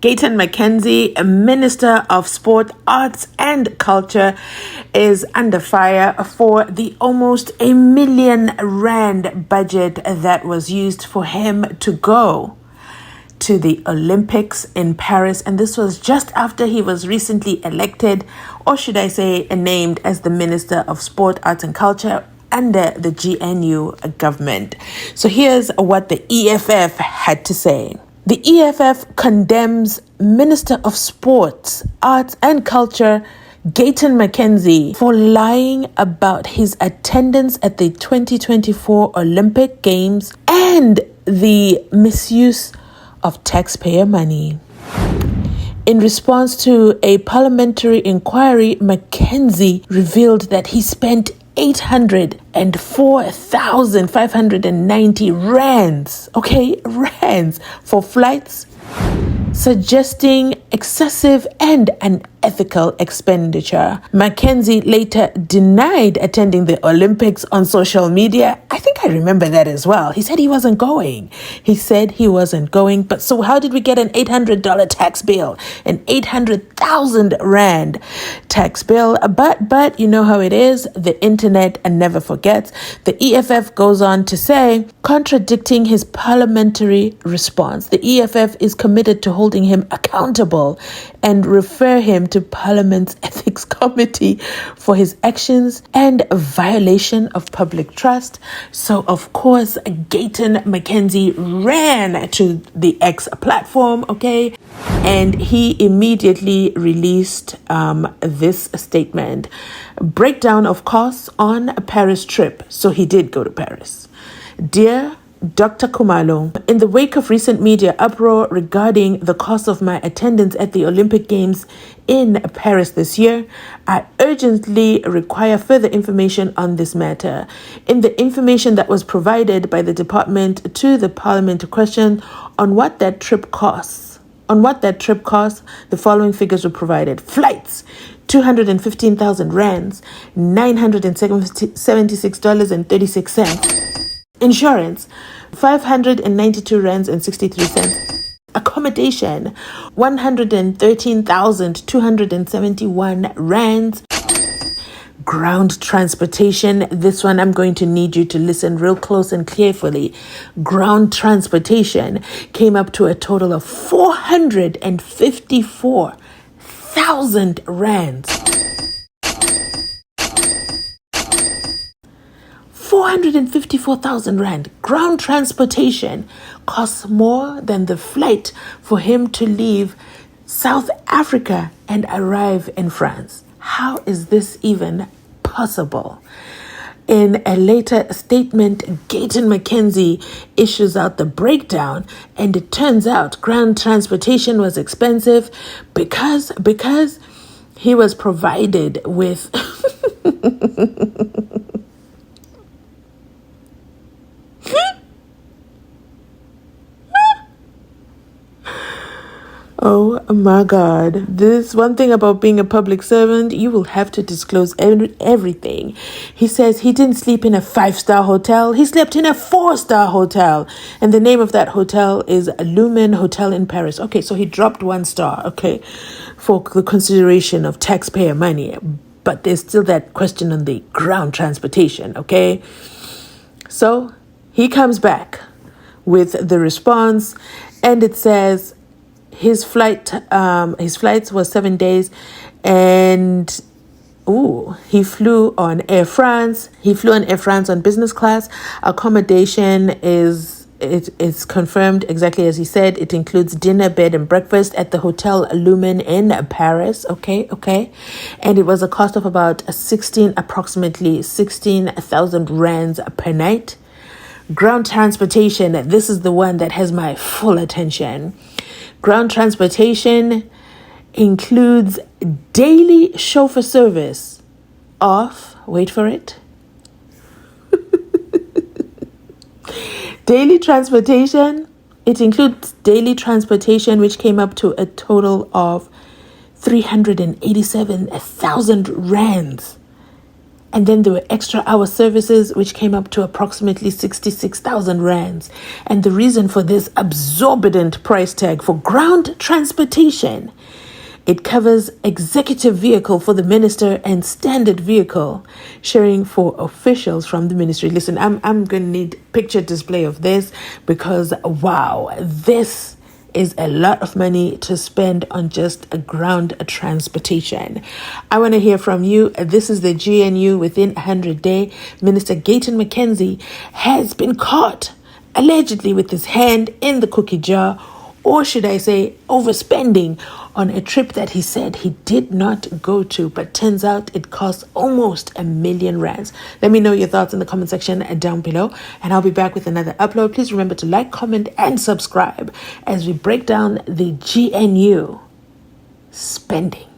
Gayton Mckenzie, Minister of Sport, Arts and Culture, is under fire for the almost R1 million budget that was used for him to go to the Olympics in Paris. And this was just after he was recently elected, or should I say named as the Minister of Sport, Arts and Culture under the GNU government. So here's what the EFF had to say. The EFF condemns Minister of Sports, Arts and Culture, Gayton Mckenzie, for lying about his attendance at the 2024 Olympic Games and the misuse of taxpayer money. In response to a parliamentary inquiry, Mckenzie revealed that he spent 804,590 rands, rands for flights, suggesting excessive and unethical expenditure. Mckenzie later denied attending the Olympics on social media. I think I remember that as well. He said he wasn't going. But so how did we get an $800 tax bill? An 800,000 rand tax bill? But you know how it is. The internet never forgets. The EFF goes on to say, contradicting his parliamentary response, the EFF is committed to holding him accountable and refer him to Parliament's Ethics Committee for his actions and a violation of public trust. So, of course, Gayton Mckenzie ran to the X platform, and he immediately released this statement. Breakdown of costs on a Paris trip. So he did go to Paris. Dear Dr. Khumalo, in the wake of recent media uproar regarding the cost of my attendance at the Olympic Games in Paris this year, I urgently require further information on this matter. In the information that was provided by the department to the parliament question on what that trip costs, the following figures were provided. Flights, 215,000 rands, $976.36. Insurance, 592 rands and 63 cents. Accommodation, 113,271 rands. Ground transportation, this one I'm going to need you to listen real close and carefully. Ground transportation came up to a total of 454,000 rands. 454,000 rand. Ground transportation costs more than the flight for him to leave South Africa and arrive in France. How is this even possible? In a later statement, Gayton Mckenzie issues out the breakdown, and it turns out ground transportation was expensive because he was provided with Oh my God. This one thing about being a public servant, you will have to disclose everything. He says he didn't sleep in a 5-star hotel. He slept in a 4-star hotel. And the name of that hotel is Lumen Hotel in Paris. So he dropped 1 star, for the consideration of taxpayer money. But there's still that question on the ground transportation, So he comes back with the response, and it says, his flights were 7 days, and he flew on Air France. He flew on Air France on business class. Accommodation is confirmed exactly as he said. It includes dinner, bed, and breakfast at the Hotel Lumen in Paris. And it was a cost of about approximately 16,000 rands per night. Ground transportation. This is the one that has my full attention. Ground transportation includes daily chauffeur service of, wait for it, daily transportation. It includes daily transportation, which came up to a total of 387,000 rands. And then there were extra hour services, which came up to approximately 66,000 rands. And the reason for this exorbitant price tag for ground transportation, it covers executive vehicle for the minister and standard vehicle sharing for officials from the ministry. Listen, I'm going to need picture display of this because, wow, this is a lot of money to spend on just a ground transportation. I want to hear from you. This is the GNU Within 100 Day. Minister Gayton Mckenzie has been caught allegedly with his hand in the cookie jar, or should I say overspending on a trip that he said he did not go to, but turns out it cost almost R1,000,000. Let me know your thoughts in the comment section down below, and I'll be back with another upload. Please remember to like, comment, and subscribe as we break down the GNU spending.